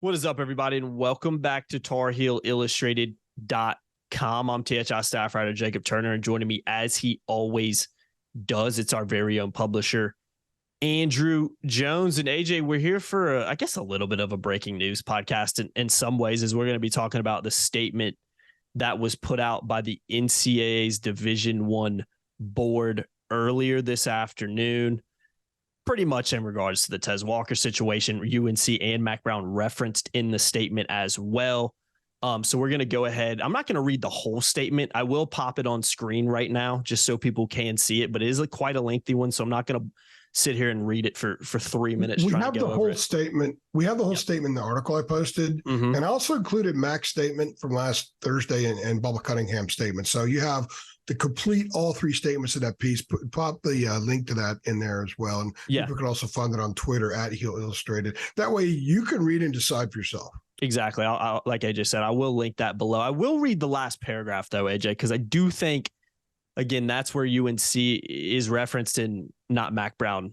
What is up, everybody, and welcome back to TarHeelIllustrated.com. I'm THI staff writer Jacob Turner, and joining me, as he always does, it's our very own publisher, Andrew Jones. And AJ, we're here for, I guess, a little bit of a breaking news podcast in some ways, as we're going to be talking about the statement that was put out by the NCAA's Division I Board earlier this afternoon, pretty much in regards to the Tez Walker situation. UNC and Mack Brown referenced in the statement as well. So we're going to go ahead. I'm not going to read the whole statement. I will pop it on screen right now just so people can see it, but it is quite a lengthy one, so I'm not going to sit here and read it for 3 minutes. We have the whole statement. We have the whole statement in the article I posted, and I also included Mack's statement from last Thursday and Bubba Cunningham's statement. So you have the complete all three statements of that piece. Pop the link to that in there as well, and people can also find it on Twitter at Heel Illustrated. That way you can read and decide for yourself. Exactly. I'll, like AJ said, I will link that below. I will read the last paragraph though, AJ, because I do think, again, that's where UNC is referenced in, not Mack Brown's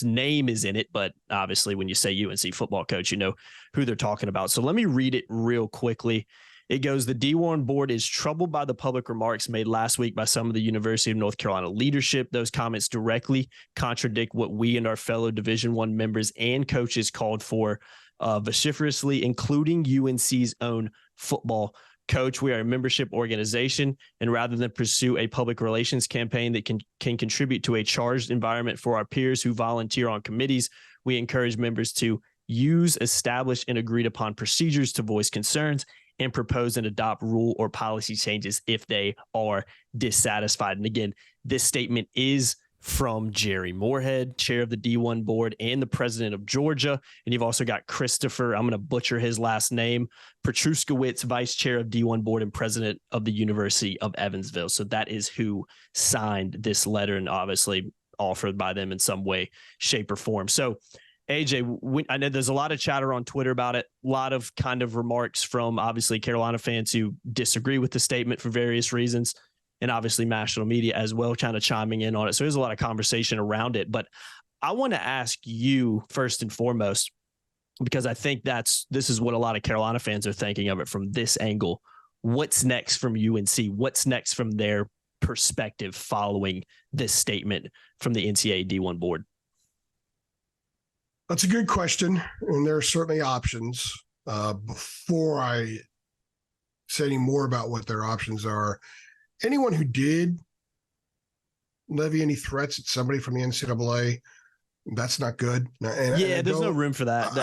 name is in it, but obviously when you say UNC football coach, you know who they're talking about. So let me read it real quickly. It goes, the D1 board is troubled by the public remarks made last week by some of the University of North Carolina leadership. Those comments directly contradict what we and our fellow Division I members and coaches called for vociferously, including UNC's own football coach. We are a membership organization, and rather than pursue a public relations campaign that can contribute to a charged environment for our peers who volunteer on committees, we encourage members to use established and agreed upon procedures to voice concerns and propose and adopt rule or policy changes if they are dissatisfied. And again, this statement is from Jerry Moorhead, chair of the D1 board and the president of Georgia. And you've also got Christopher, I'm going to butcher his last name, Petruskowitz, vice chair of D1 board and president of the University of Evansville. So that is who signed this letter, and obviously authored by them in some way, shape, or form. So AJ, I know there's a lot of chatter on Twitter about it, a lot of kind of remarks from obviously Carolina fans who disagree with the statement for various reasons, and obviously national media as well, kind of chiming in on it. So there's a lot of conversation around it. But I want to ask you first and foremost, because I think this is what a lot of Carolina fans are thinking of it from this angle. What's next from UNC? What's next from their perspective following this statement from the NCAA D1 board? That's a good question, and there are certainly options. Before I say any more about what their options are, anyone who did levy any threats at somebody from the NCAA, that's not good. And there's no room for that.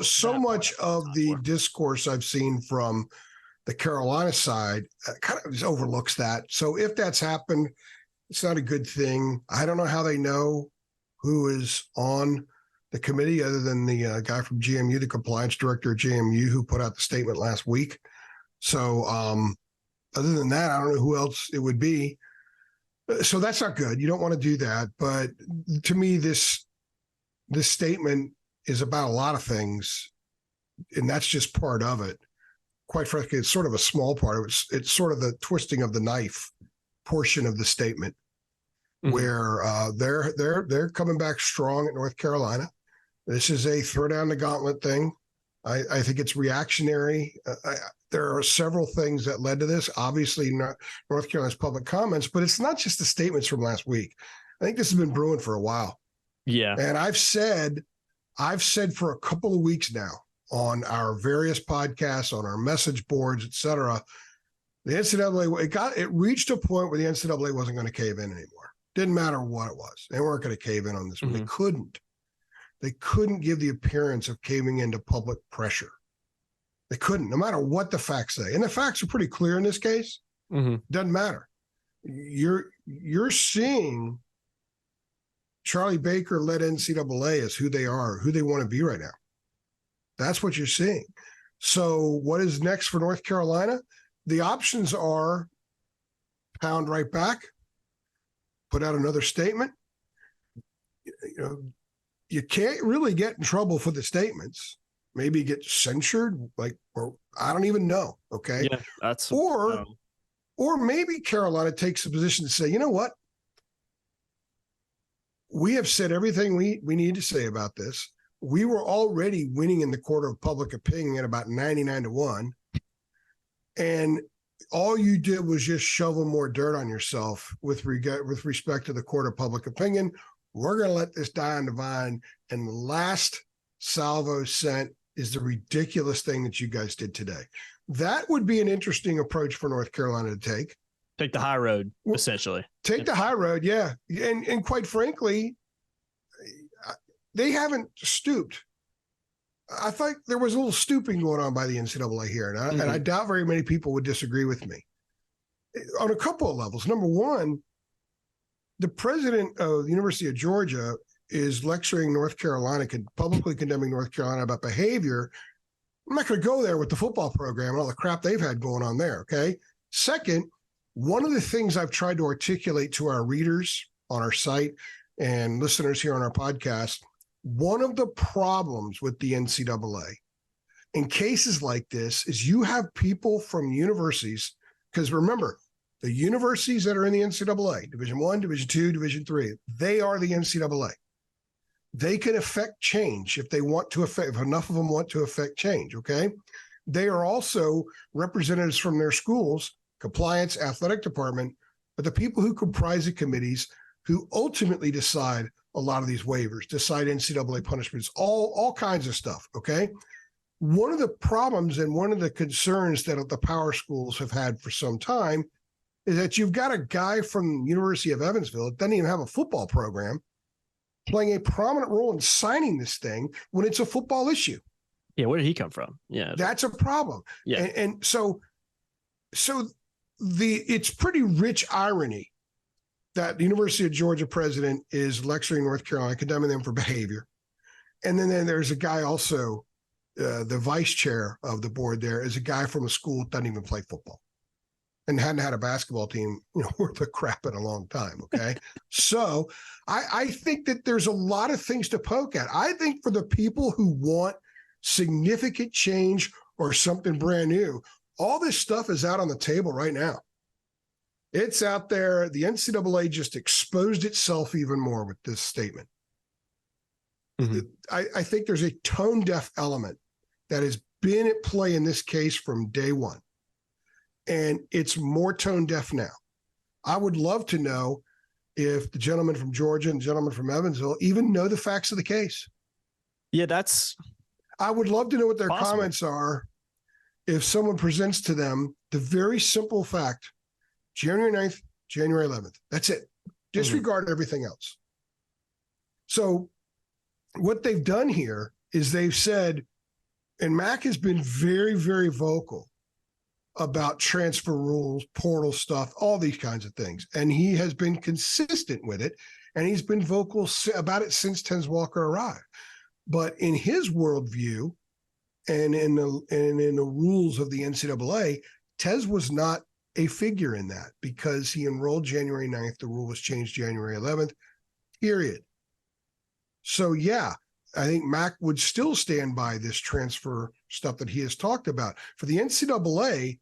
So much of the discourse I've seen from the Carolina side kind of just overlooks that. So if that's happened, it's not a good thing. I don't know how they know who is on the committee other than the guy from GMU, the compliance director at GMU, who put out the statement last week. So other than that, I don't know who else it would be. So that's not good. You don't want to do that. But to me, this statement is about a lot of things, and that's just part of it. Quite frankly, it's sort of a small part. It's sort of the twisting of the knife portion of the statement, where they're coming back strong at North Carolina. This is a throw down the gauntlet thing. I think it's reactionary. There are several things that led to this. Obviously, North Carolina's public comments, but it's not just the statements from last week. I think this has been brewing for a while. Yeah. And I've said for a couple of weeks now on our various podcasts, on our message boards, et cetera, the NCAA, it reached a point where the NCAA wasn't going to cave in anymore. Didn't matter what it was. They weren't going to cave in on this one. They couldn't. They couldn't give the appearance of caving into public pressure. They couldn't, no matter what the facts say. And the facts are pretty clear in this case. Doesn't matter. You're seeing Charlie Baker led NCAA as who they are, who they want to be right now. That's what you're seeing. So what is next for North Carolina? The options are pound right back, put out another statement. You can't really get in trouble for the statements. Maybe get censured, or I don't even know. Okay. Yeah, or maybe Carolina takes a position to say, you know what? We have said everything we need to say about this. we were already winning in the court of public opinion at about 99-1. And all you did was just shovel more dirt on yourself with respect to the court of public opinion. We're going to let this die on the vine. And the last salvo sent is the ridiculous thing that you guys did today. That would be an interesting approach for North Carolina to take. Take the high road, essentially. Take the high road, yeah. And quite frankly, they haven't stooped. I think there was a little stooping going on by the NCAA here, and I doubt very many people would disagree with me on a couple of levels. Number one, the president of the University of Georgia is lecturing North Carolina, publicly condemning North Carolina about behavior. I'm not going to go there with the football program and all the crap they've had going on there, okay? Second, one of the things I've tried to articulate to our readers on our site and listeners here on our podcast, one of the problems with the NCAA in cases like this is you have people from universities, because remember, the universities that are in the NCAA, Division I, Division II, Division III, they are the NCAA. They can affect change if they want to affect, if enough of them want to affect change, okay? They are also representatives from their schools, compliance, athletic department, but the people who comprise the committees who ultimately decide a lot of these waivers, decide NCAA punishments, all kinds of stuff, okay? One of the problems and one of the concerns that the power schools have had for some time is that you've got a guy from the University of Evansville that doesn't even have a football program playing a prominent role in signing this thing when it's a football issue. Yeah, where did he come from? Yeah. That's a problem. Yeah. And so it's pretty rich irony that the University of Georgia president is lecturing North Carolina, condemning them for behavior. And then there's a guy also, the vice chair of the board there is a guy from a school that doesn't even play football and hadn't had a basketball team, worth of crap in a long time, okay? So I think that there's a lot of things to poke at. I think for the people who want significant change or something brand new, all this stuff is out on the table right now. It's out there. The NCAA just exposed itself even more with this statement. Mm-hmm. I think there's a tone-deaf element that has been at play in this case from day one. And it's more tone-deaf now. I would love to know if the gentleman from Georgia and the gentleman from Evansville even know the facts of the case. Yeah, I would love to know what their possible comments are if someone presents to them the very simple fact, January 9th, January 11th. That's it. Disregard everything else. So what they've done here is they've said, and Mack has been very, very vocal about transfer rules, portal stuff, all these kinds of things. And he has been consistent with it. And he's been vocal about it since Tez Walker arrived. But in his worldview and in the rules of the NCAA, Tez was not a figure in that because he enrolled January 9th. The rule was changed January 11th, period. So, yeah, I think Mack would still stand by this transfer stuff that he has talked about. For the NCAA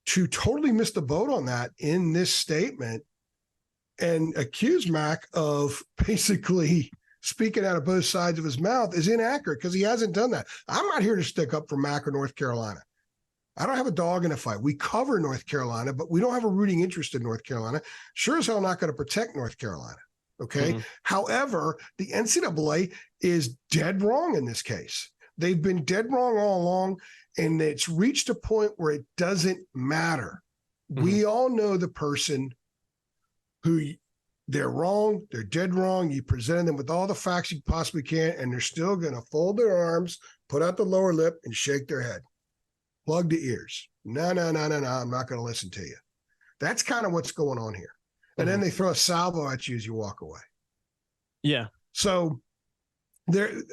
to totally miss the boat on that in this statement and accuse Mack of basically speaking out of both sides of his mouth is inaccurate because he hasn't done that. I'm not here to stick up for Mack or North Carolina. I don't have a dog in a fight. We cover North Carolina, but we don't have a rooting interest in North Carolina. Sure as hell not going to protect North Carolina. Okay. Mm-hmm. However, the NCAA is dead wrong in this case. They've been dead wrong all along, and it's reached a point where it doesn't matter. Mm-hmm. We all know the person who they're wrong, they're dead wrong. You presented them with all the facts you possibly can, and they're still going to fold their arms, put out the lower lip, and shake their head. Plug the ears. No, I'm not going to listen to you. That's kind of what's going on here. And then they throw a salvo at you as you walk away. Yeah. So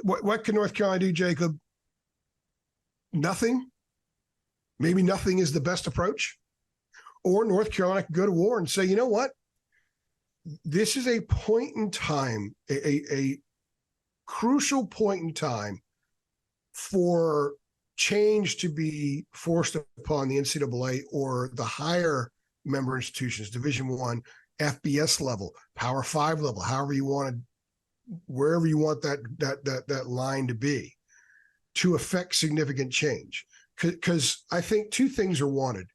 what can North Carolina do, Jacob? Nothing. Maybe nothing is the best approach. Or North Carolina can go to war and say, you know what? This is a point in time, a crucial point in time for change to be forced upon the NCAA or the higher member institutions, Division I, FBS level, Power 5 level, however you want to wherever you want that line to be, to affect significant change. Because I think two things are wanted.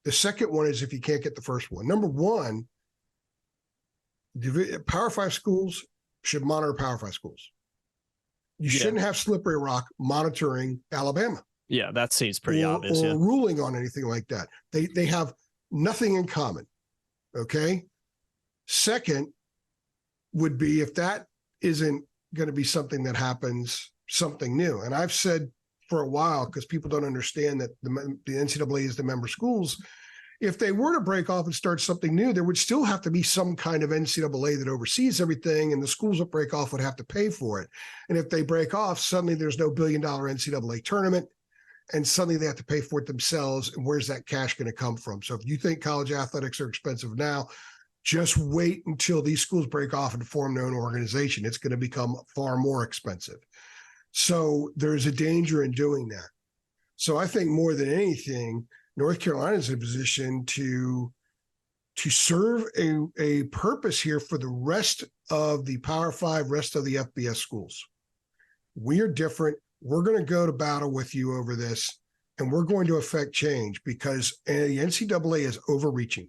The second one is if you can't get the first one. Number one, Power 5 schools should monitor Power 5 schools. You shouldn't have Slippery Rock monitoring Alabama. Yeah, that seems pretty obvious. Or ruling on anything like that. They have nothing in common. Okay. Second would be if that isn't going to be something that happens, something new. And I've said for a while, because people don't understand that the NCAA is the member schools. If they were to break off and start something new, there would still have to be some kind of NCAA that oversees everything, and the schools that break off would have to pay for it. And if they break off, suddenly there's no $1 billion NCAA tournament, and suddenly they have to pay for it themselves. And where's that cash going to come from? So if you think college athletics are expensive now, just wait until these schools break off and form their own organization. It's going to become far more expensive. So there's a danger in doing that. So I think more than anything, North Carolina is in a position to serve a purpose here for the rest of the Power 5, rest of the FBS schools. We are different. We're going to go to battle with you over this, and we're going to affect change because the NCAA is overreaching.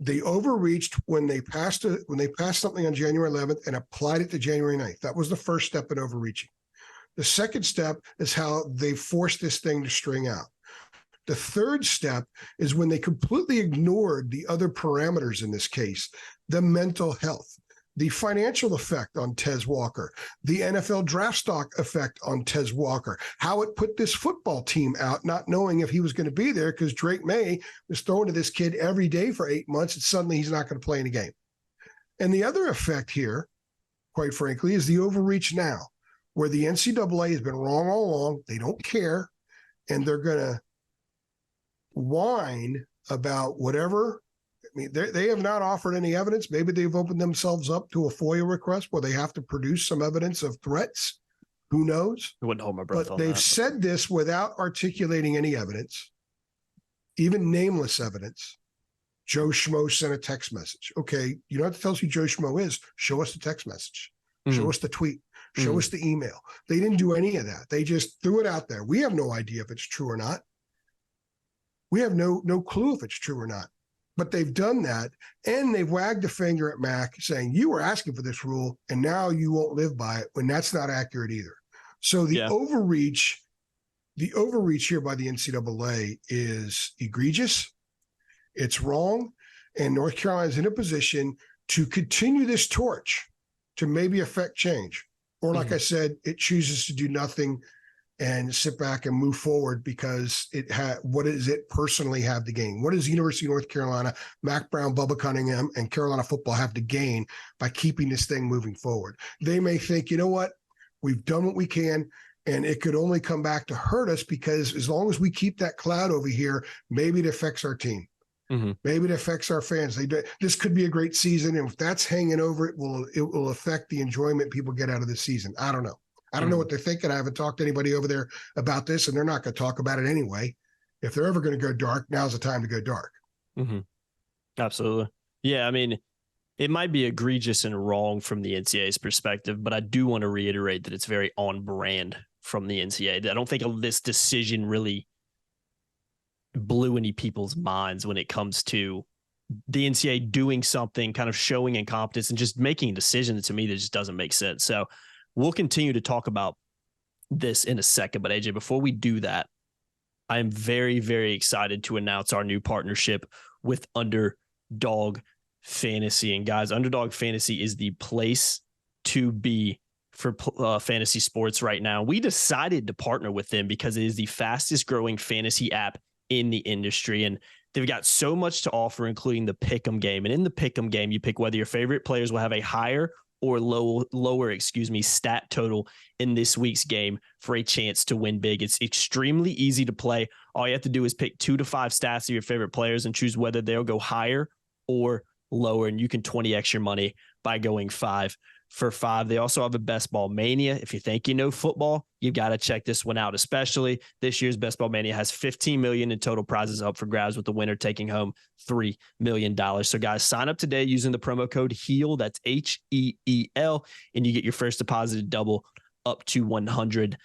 They overreached when they passed something on January 11th and applied it to January 9th. That was the first step in overreaching. The second step is how they forced this thing to string out. The third step is when they completely ignored the other parameters in this case, the mental health, the financial effect on Tez Walker, the NFL draft stock effect on Tez Walker, how it put this football team out, not knowing if he was going to be there because Drake May was throwing to this kid every day for 8 months, and suddenly he's not going to play in a game. And the other effect here, quite frankly, is the overreach now, where the NCAA has been wrong all along. They don't care, and they're going to whine about whatever. I mean, they have not offered any evidence. Maybe they've opened themselves up to a FOIA request where they have to produce some evidence of threats. Who knows? I wouldn't hold my breath on that. But they've said this without articulating any evidence, even nameless evidence. Joe Schmo sent a text message. Okay, you don't have to tell us who Joe Schmo is. Show us the text message. Show us the tweet. Show us the email. They didn't do any of that. They just threw it out there. We have no idea if it's true or not. We have no clue if it's true or not. But they've done that, and they've wagged a finger at Mack saying, you were asking for this rule, and now you won't live by it, when that's not accurate either. So the overreach here by the NCAA is egregious. It's wrong. And North Carolina is in a position to continue this torch to maybe affect change. Or like I said, it chooses to do nothing and sit back and move forward because what does it personally have to gain? What does University of North Carolina, Mack Brown, Bubba Cunningham, and Carolina football have to gain by keeping this thing moving forward? They may think, you know what, we've done what we can, and it could only come back to hurt us because as long as we keep that cloud over here, maybe it affects our team. Maybe it affects our fans. This could be a great season, and if that's hanging over, it will affect the enjoyment people get out of the season. I don't know. I don't know what they're thinking. I haven't talked to anybody over there about this, and they're not going to talk about it anyway. If they're ever going to go dark, now's the time to go dark. Absolutely. Yeah, I mean, it might be egregious and wrong from the NCAA's perspective, but I do want to reiterate that it's very on brand from the NCAA. I don't think this decision really blew any people's minds when it comes to the NCAA doing something, kind of showing incompetence and just making a decision to me that just doesn't make sense. So we'll continue to talk about this in a second, but AJ, before we do that, I am very, very excited to announce our new partnership with Underdog Fantasy. And guys, Underdog Fantasy is the place to be for fantasy sports right now. We decided to partner with them because it is the fastest growing fantasy app in the industry. And they've got so much to offer, including the Pick'em game. And in the Pick'em game, you pick whether your favorite players will have a higher or lower stat total in this week's game for a chance to win big. It's extremely easy to play. All you have to do is pick 2 to 5 stats of your favorite players and choose whether they'll go higher or lower, and you can 20x your money by going 5 for $5. They also have a Best Ball Mania. If you think you know football, you've got to check this one out, especially this year's Best Ball Mania has $15 million in total prizes up for grabs, with the winner taking home $3 million. So guys, sign up today using the promo code HEAL. That's HEEL. And you get your first deposit double up to $100.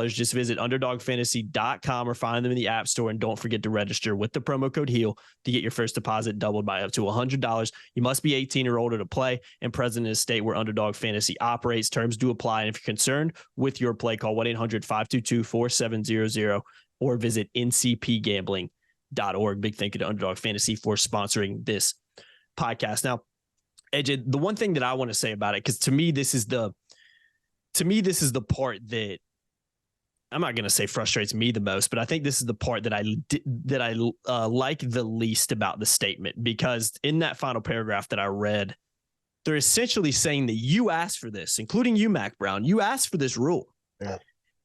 Just visit underdogfantasy.com or find them in the App Store. And don't forget to register with the promo code HEAL to get your first deposit doubled by up to $100. You must be 18 or older to play and present in a state where Underdog Fantasy operates. Terms do apply. And if you're concerned with your play, call 1-800-522-4700 or visit ncpgambling.org. Big thank you to Underdog Fantasy for sponsoring this podcast. Now, AJ, the one thing that I want to say about it, because to me, this is the part that I'm not going to say frustrates me the most, but I think this is the part that I like the least about the statement, because in that final paragraph that I read, they're essentially saying that you asked for this, including you, Mack Brown. You asked for this rule. Yeah.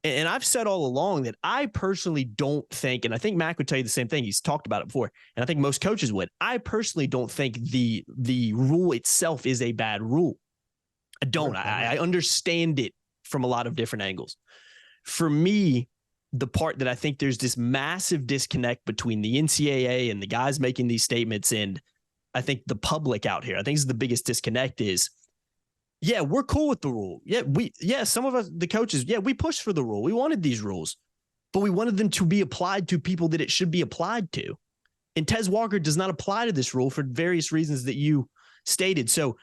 And I've said all along that I personally don't think, and I think Mack would tell you the same thing. He's talked about it before, and I think most coaches would. I personally don't think the rule itself is a bad rule. I don't. I understand it from a lot of different angles. For me, the part that I think there's this massive disconnect between the NCAA and the guys making these statements and I think the public out here, I think this is the biggest disconnect is, yeah, we're cool with the rule. Yeah, some of us, the coaches, yeah, we pushed for the rule. We wanted these rules, but we wanted them to be applied to people that it should be applied to. And Tez Walker does not apply to this rule for various reasons that you stated. So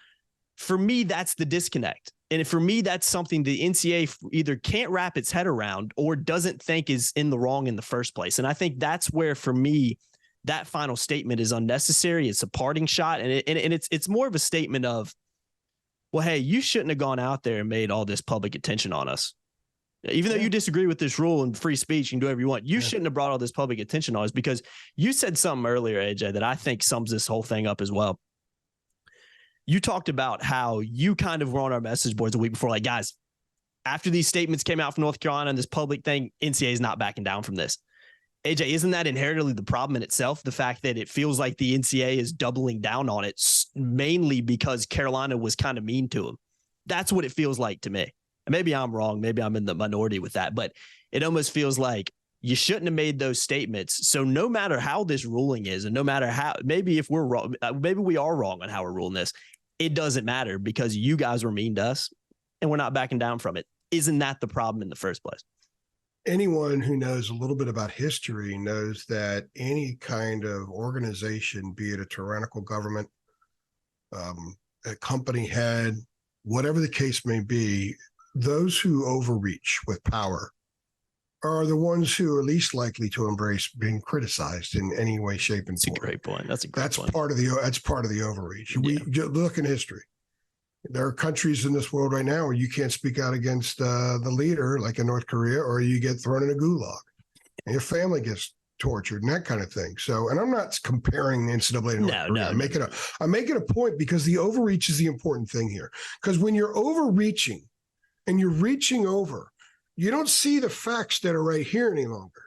for me, that's the disconnect. And for me, that's something the NCAA either can't wrap its head around or doesn't think is in the wrong in the first place. And I think that's where, for me, that final statement is unnecessary. It's a parting shot. And it's more of a statement of, well, hey, you shouldn't have gone out there and made all this public attention on us. Even though you disagree with this rule and free speech, you can do whatever you want. You shouldn't have brought all this public attention on us, because you said something earlier, AJ, that I think sums this whole thing up as well. You talked about how you kind of were on our message boards a week before, like, guys, after these statements came out from North Carolina and this public thing, NCAA is not backing down from this. AJ, isn't that inherently the problem in itself? The fact that it feels like the NCAA is doubling down on it mainly because Carolina was kind of mean to them. That's what it feels like to me. And maybe I'm wrong. Maybe I'm in the minority with that, but it almost feels like you shouldn't have made those statements. So no matter how this ruling is, and no matter how, maybe if we're wrong, maybe we are wrong on how we're ruling this, it doesn't matter because you guys were mean to us and we're not backing down from it. Isn't that the problem in the first place? Anyone who knows a little bit about history knows that any kind of organization, be it a tyrannical government, a company head, whatever the case may be, those who overreach with power are the ones who are least likely to embrace being criticized in any way, shape, and form. That's a great point. That's part of the overreach. We look in history. There are countries in this world right now where you can't speak out against the leader, like in North Korea, or you get thrown in a gulag and your family gets tortured and that kind of thing. So, and I'm not comparing the NCAA to North Korea. I'm making a point because the overreach is the important thing here. Because when you're overreaching and you're reaching over, you don't see the facts that are right here any longer,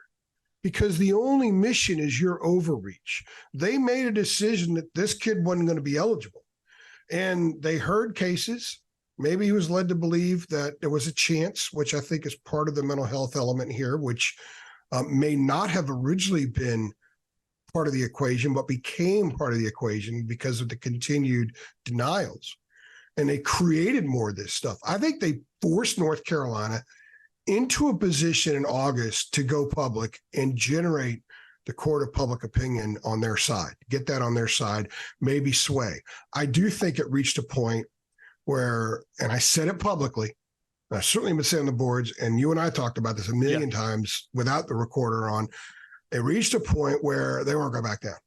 because the only mission is your overreach. They made a decision that this kid wasn't going to be eligible. And they heard cases. Maybe he was led to believe that there was a chance, which I think is part of the mental health element here, which may not have originally been part of the equation, but became part of the equation because of the continued denials. And they created more of this stuff. I think they forced North Carolina into a position in August to go public and generate the court of public opinion on their side, get that on their side, maybe sway. I do think it reached a point where, and I said it publicly, I certainly been saying on the boards, and you and I talked about this a million times without the recorder on, it reached a point where they weren't going back down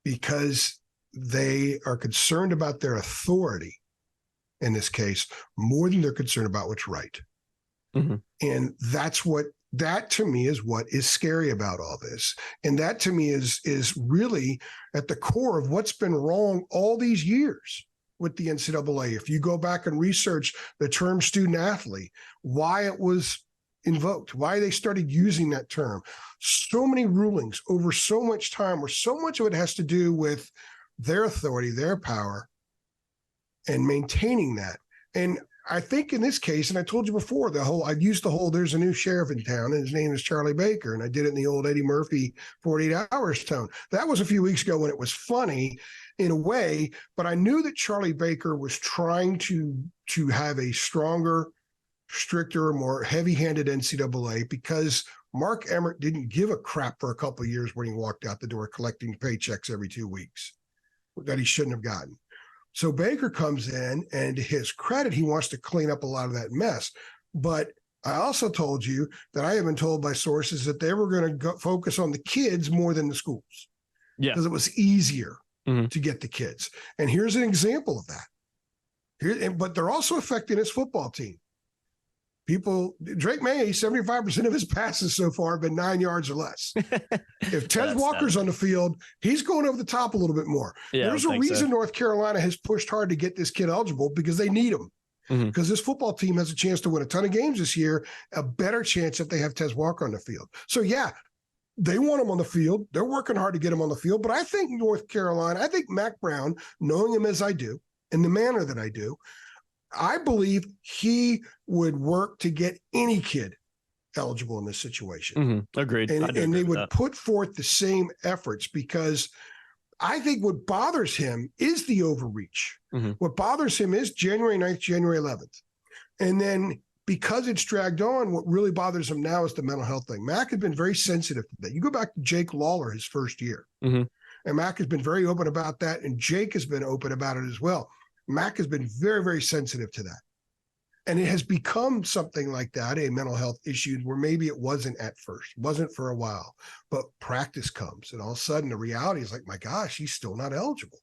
because they are concerned about their authority in this case more than they're concerned about what's right. And that to me is what is scary about all this. And that to me is really at the core of what's been wrong all these years with the NCAA. If you go back and research the term student athlete, why it was invoked, why they started using that term, so many rulings over so much time where so much of it has to do with their authority, their power, and maintaining that. And I think in this case, and I told you before, I used the whole, there's a new sheriff in town and his name is Charlie Baker. And I did it in the old Eddie Murphy 48 Hours tone. That was a few weeks ago when it was funny in a way, but I knew that Charlie Baker was trying to have a stronger, stricter, more heavy-handed NCAA because Mark Emmert didn't give a crap for a couple of years when he walked out the door collecting paychecks every 2 weeks that he shouldn't have gotten. So Baker comes in, and to his credit, he wants to clean up a lot of that mess. But I also told you that I have been told by sources that they were going to focus on the kids more than the schools. Yeah. Because it was easier to get the kids. And here's an example of that. But they're also affecting his football team. Drake May, 75% of his passes so far have been 9 yards or less. If Tez Walker's on the field, he's going over the top a little bit more. Yeah, there's a reason North Carolina has pushed hard to get this kid eligible because they need him. Because this football team has a chance to win a ton of games this year, a better chance that they have Tez Walker on the field. So, yeah, they want him on the field. They're working hard to get him on the field. But I think North Carolina, I think Mack Brown, knowing him as I do, in the manner that I do, I believe he would work to get any kid eligible in this situation. Agreed. And they would put forth the same efforts because I think what bothers him is the overreach. What bothers him is January 9th, January 11th. And then because it's dragged on, what really bothers him now is the mental health thing. Mack has been very sensitive to that. You go back to Jake Lawler, his first year. And Mack has been very open about that. And Jake has been open about it as well. Mack has been very, very sensitive to that. And it has become something like that, a mental health issue where maybe it wasn't at first, wasn't for a while, but practice comes. And all of a sudden the reality is like, my gosh, he's still not eligible.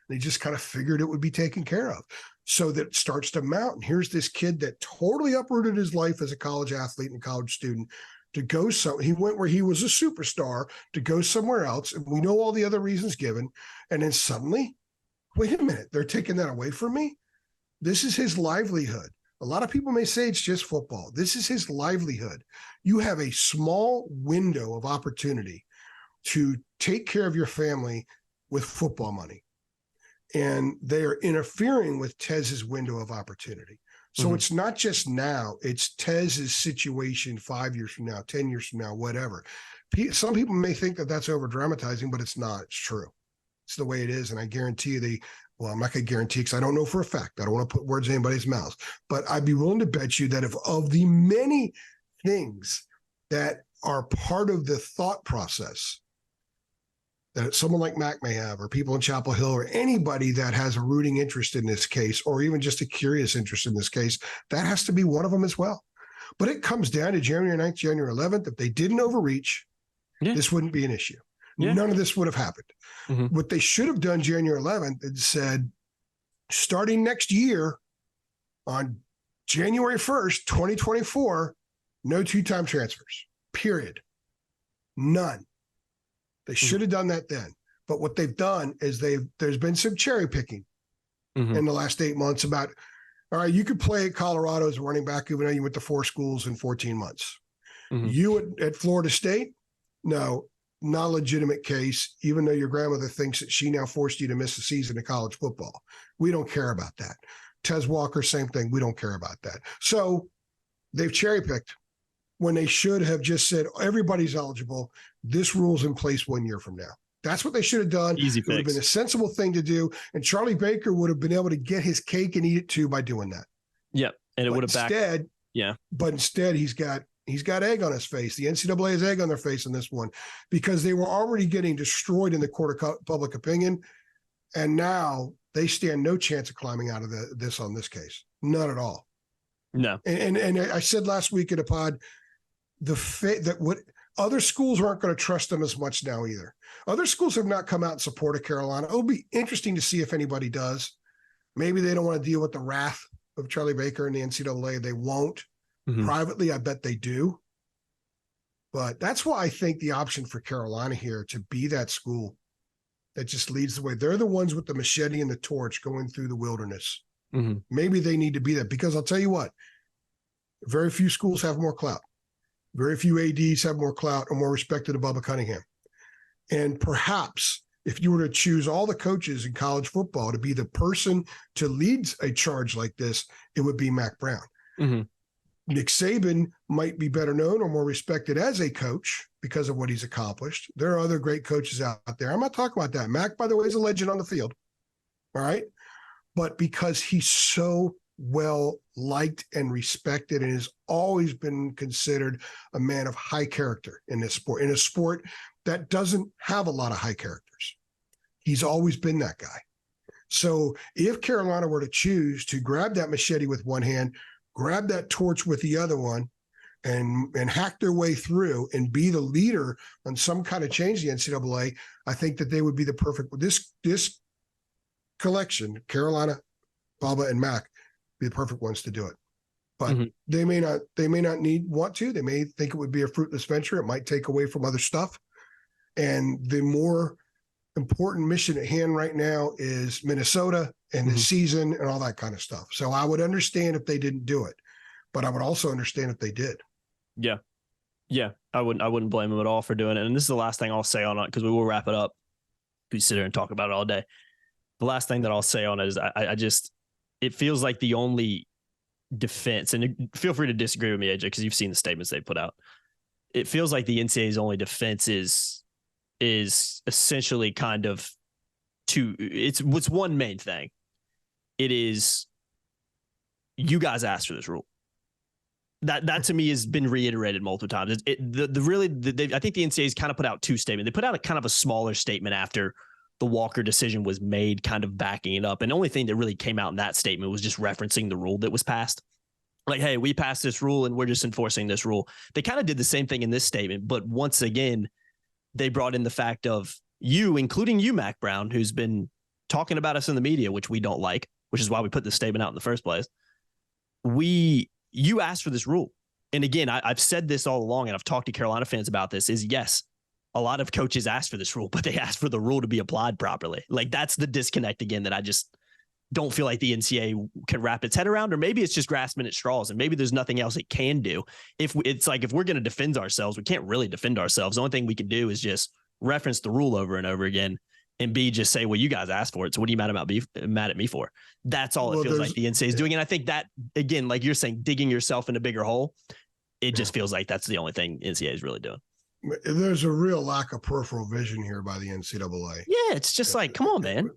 And he just kind of figured it would be taken care of. So that it starts to mount. And here's this kid that totally uprooted his life as a college athlete and college student to go he went where he was a superstar to go somewhere else. And we know all the other reasons given. And then suddenly, wait a minute, they're taking that away from me? This is his livelihood. A lot of people may say it's just football. This is his livelihood. You have a small window of opportunity to take care of your family with football money. And they are interfering with Tez's window of opportunity. So it's not just now, it's Tez's situation 5 years from now, 10 years from now, whatever. Some people may think that that's over dramatizing, but it's not. It's true. It's the way it is. And I guarantee you well, I'm not going to guarantee because I don't know for a fact. I don't want to put words in anybody's mouth. But I'd be willing to bet you that if of the many things that are part of the thought process that someone like Mack may have, or people in Chapel Hill, or anybody that has a rooting interest in this case, or even just a curious interest in this case, that has to be one of them as well. But it comes down to January 9th, January 11th. If they didn't overreach, this wouldn't be an issue. None of this would have happened. What they should have done January 11th is said, starting next year on January 1st, 2024, no two-time transfers, period. None. They should have done that then. But what they've done is there's been some cherry picking in the last 8 months about, all right, you could play at Colorado as a running back even though you went to 4 schools in 14 months. You at Florida State, no. Not a legitimate case, even though your grandmother thinks that she now forced you to miss a season of college football. We don't care about that. Tez Walker, same thing. We don't care about that. So they've cherry picked when they should have just said, everybody's eligible. This rule's in place 1 year from now. That's what they should have done. Easy fix. It would have been a sensible thing to do. And Charlie Baker would have been able to get his cake and eat it too by doing that. Yep. And it would have But instead he's got egg on his face. The NCAA has egg on their face in this one because they were already getting destroyed in the court of public opinion. And now they stand no chance of climbing out of this on this case. None at all. No. And I said last week in a pod, that what other schools aren't going to trust them as much now either. Other schools have not come out in support of Carolina. It'll be interesting to see if anybody does. Maybe they don't want to deal with the wrath of Charlie Baker and the NCAA. They won't. Privately, I bet they do. But that's why I think the option for Carolina here to be that school that just leads the way. They're the ones with the machete and the torch going through the wilderness. Maybe they need to be that because I'll tell you what, very few schools have more clout. Very few ADs have more clout or more respect than Bubba Cunningham. And perhaps if you were to choose all the coaches in college football to be the person to lead a charge like this, it would be Mack Brown. Mm-hmm. Nick Saban might be better known or more respected as a coach because of what he's accomplished. There are other great coaches out there. I'm not talking about that. Mack, by the way, is a legend on the field. All right. But because he's so well liked and respected and has always been considered a man of high character in this sport, in a sport that doesn't have a lot of high characters. He's always been that guy. So if Carolina were to choose to grab that machete with one hand, grab that torch with the other one, and hack their way through and be the leader on some kind of change in the NCAA, I think that they would be the perfect. This collection, Carolina, Baba, and Mack, be the perfect ones to do it. But they may not want to. They may think it would be a fruitless venture. It might take away from other stuff. And the more important mission at hand right now is Minnesota and the season and all that kind of stuff. So I would understand if they didn't do it, but I would also understand if they did. Yeah. Yeah. I wouldn't blame them at all for doing it. And this is the last thing I'll say on it, because we will wrap it up. We sit here and talk about it all day. The last thing that I'll say on it is I just, it feels like the only defense, and feel free to disagree with me, AJ, because you've seen the statements they put out. It feels like the NCAA's only defense is essentially kind of it's one main thing. It is, you guys asked for this rule. That to me has been reiterated multiple times. I think the NCAA's kind of put out two statements. They put out a kind of a smaller statement after the Walker decision was made, kind of backing it up. And the only thing that really came out in that statement was just referencing the rule that was passed. Like, hey, we passed this rule and we're just enforcing this rule. They kind of did the same thing in this statement, but once again, they brought in the fact of you, including you, Mack Brown, who's been talking about us in the media, which we don't like, which is why we put this statement out in the first place. You asked for this rule. And again, I've said this all along, and I've talked to Carolina fans about this, is yes, a lot of coaches asked for this rule, but they asked for the rule to be applied properly. Like, that's the disconnect again that I just don't feel like the NCAA can wrap its head around, or maybe it's just grasping at straws and maybe there's nothing else it can do. If we're going to defend ourselves, we can't really defend ourselves. The only thing we can do is just reference the rule over and over again, and B, just say, well, you guys asked for it, so what are you mad at me for? That's all it feels like the NCAA is doing. And I think that, again, like you're saying, digging yourself in a bigger hole, it just feels like that's the only thing NCAA is really doing. There's a real lack of peripheral vision here by the NCAA. Yeah, it's just like, come on, man.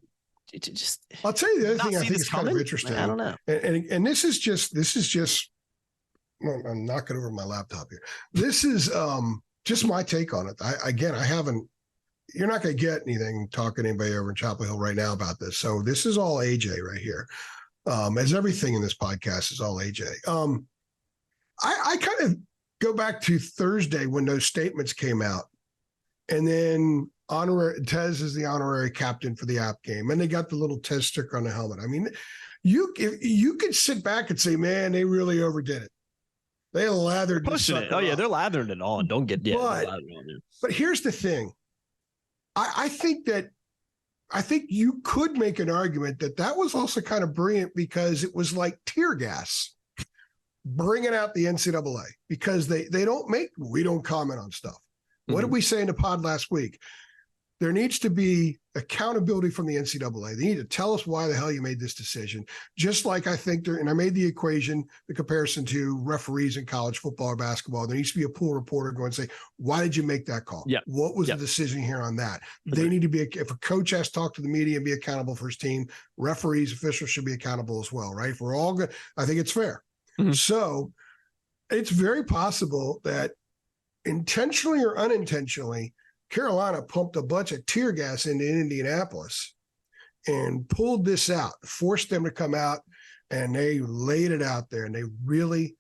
I'll tell you the other thing I think is kind of interesting. I don't know. And this is just, well, I'm knocking over my laptop here. This is just my take on it. You're not going to get anything talking to anybody over in Chapel Hill right now about this. So this is all AJ right here. As everything in this podcast is all AJ. I kind of go back to Thursday when those statements came out, and then Tez is the honorary captain for the app game, and they got the little Tez sticker on the helmet. I mean, you could sit back and say, man, they really overdid it. They lathered pushing it. Oh yeah, they're lathering it on. Don't get But here's the thing. I think you could make an argument that was also kind of brilliant, because it was like tear gas bringing out the NCAA, because we don't comment on stuff. Mm-hmm. What did we say in the pod last week? There needs to be accountability from the NCAA. They need to tell us why the hell you made this decision. Just like I think and I made the comparison to referees in college football or basketball. There needs to be a pool reporter going and say, why did you make that call? Yeah. What was the decision here on that? They need to be, if a coach has to talk to the media and be accountable for his team, referees, officials should be accountable as well, right? If we're all good, I think it's fair. Mm-hmm. So it's very possible that intentionally or unintentionally, Carolina pumped a bunch of tear gas into Indianapolis and pulled this out, forced them to come out, and they laid it out there, and they really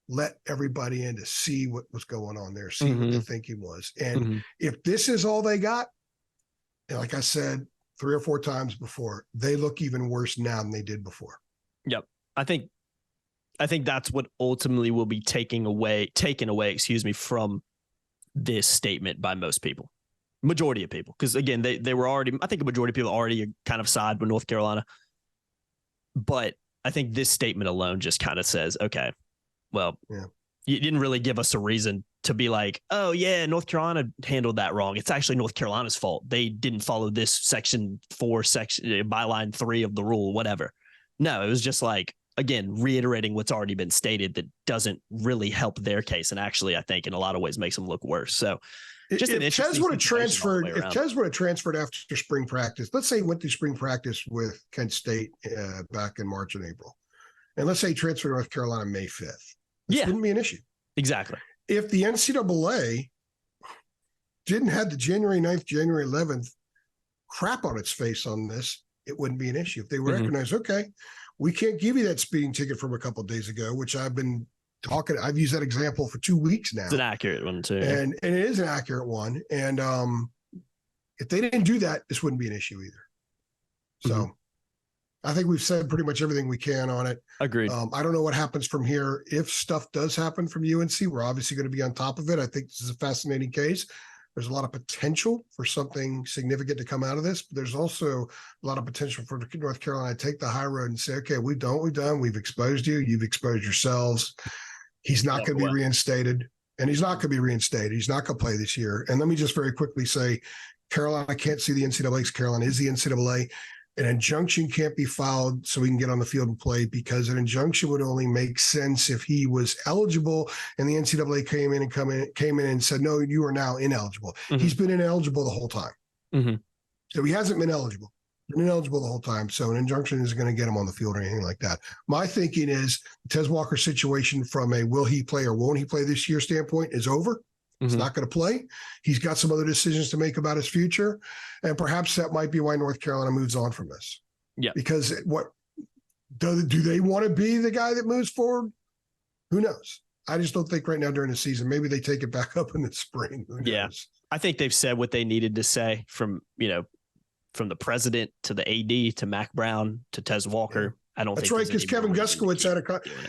let everybody in to see what was going on there, see what the thinking was. And if this is all they got, and like I said 3 or 4 times before, they look even worse now than they did before. Yep. I think that's what ultimately will be taken away, from this statement by most people. Majority of people, because again, they were already, I think a majority of people already kind of side with North Carolina. But I think this statement alone just kind of says, okay, well, you didn't really give us a reason to be like, oh yeah, North Carolina handled that wrong. It's actually North Carolina's fault. They didn't follow this section 4, byline 3 of the rule, whatever. No, it was just like, again, reiterating what's already been stated that doesn't really help their case. And actually, I think in a lot of ways makes them look worse. So just if Tez would have transferred after spring practice, let's say he went to spring practice with Kent State back in March and April. And let's say he transferred to North Carolina May 5th. This wouldn't be an issue. Exactly. If the NCAA didn't have the January 9th, January 11th crap on its face on this, it wouldn't be an issue. If they recognize, okay, we can't give you that speeding ticket from a couple of days ago, which I've used that example for 2 weeks now. It's an accurate one too. And it is an accurate one. And if they didn't do that, this wouldn't be an issue either. So I think we've said pretty much everything we can on it. Agreed. I don't know what happens from here. If stuff does happen from UNC, we're obviously going to be on top of it. I think this is a fascinating case. There's a lot of potential for something significant to come out of this, but there's also a lot of potential for North Carolina to take the high road and say, okay, we've done. We've exposed you. You've exposed yourselves. He's not going to be reinstated, and he's not going to be reinstated. He's not going to play this year. And let me just very quickly say, Carolina can't see the NCAA because Carolina is the NCAA. An injunction can't be filed so he can get on the field and play, because an injunction would only make sense if he was eligible and the NCAA came in and said, no, you are now ineligible. He's been ineligible the whole time. So he hasn't been eligible. Been ineligible the whole time. So an injunction is going to get him on the field or anything like that. My thinking is the Tez Walker situation from a will he play or won't he play this year standpoint is over. He's not going to play. He's got some other decisions to make about his future. And perhaps that might be why North Carolina moves on from this. Yeah. Because do they want to be the guy that moves forward? Who knows? I just don't think right now during the season. Maybe they take it back up in the spring. Who knows? Yeah. I think they've said what they needed to say from the president to the AD to Mack Brown to Tez Walker. Yeah. I don't think that's right, because Kevin Guskowitz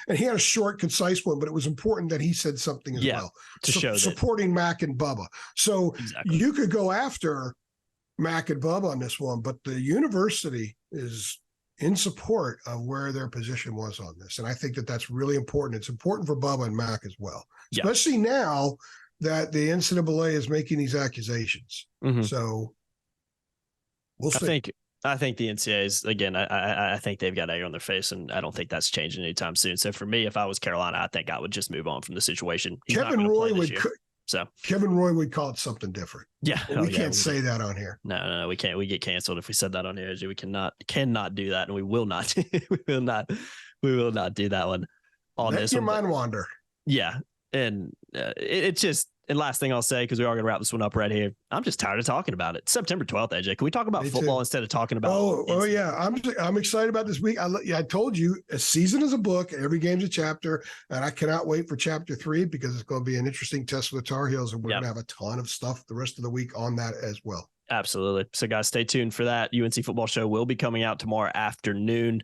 and he had a short, concise one, but it was important that he said something as well to show supporting Mack and Bubba. So you could go after Mack and Bubba on this one, but the university is in support of where their position was on this, and I think that that's really important. It's important for Bubba and Mack as well, especially now that the NCAA is making these accusations. So we'll see. I think the NCAAs, again, I think they've got egg on their face, and I don't think that's changing anytime soon. So for me, if I was Carolina, I think I would just move on from the situation. Kevin Roy would call it something different. Yeah. We can't say that on here. No, we can't. We get canceled if we said that on here. We cannot do that, and we will not. we will not do that one on Let this your one. Mind wander. Yeah. And it's just, and last thing I'll say, because we are going to wrap this one up right here, I'm just tired of talking about it. September 12th, AJ. Can we talk about football instead of talking about? Oh yeah. I'm excited about this week. I told you a season is a book. Every game's a chapter, and I cannot wait for chapter 3 because it's going to be an interesting test for the Tar Heels, and we're going to have a ton of stuff the rest of the week on that as well. Absolutely. So guys, stay tuned for that. UNC football show will be coming out tomorrow afternoon.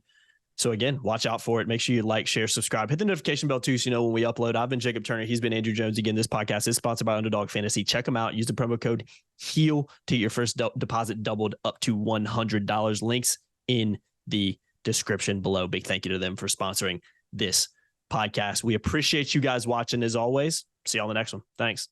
So again, watch out for it. Make sure you like, share, subscribe, hit the notification bell too, so you know when we upload. I've been Jacob Turner. He's been Andrew Jones. Again, this podcast is sponsored by Underdog Fantasy. Check them out. Use the promo code HEAL to get your first deposit doubled up to $100. Links in the description below. Big thank you to them for sponsoring this podcast. We appreciate you guys watching as always. See you on the next one. Thanks.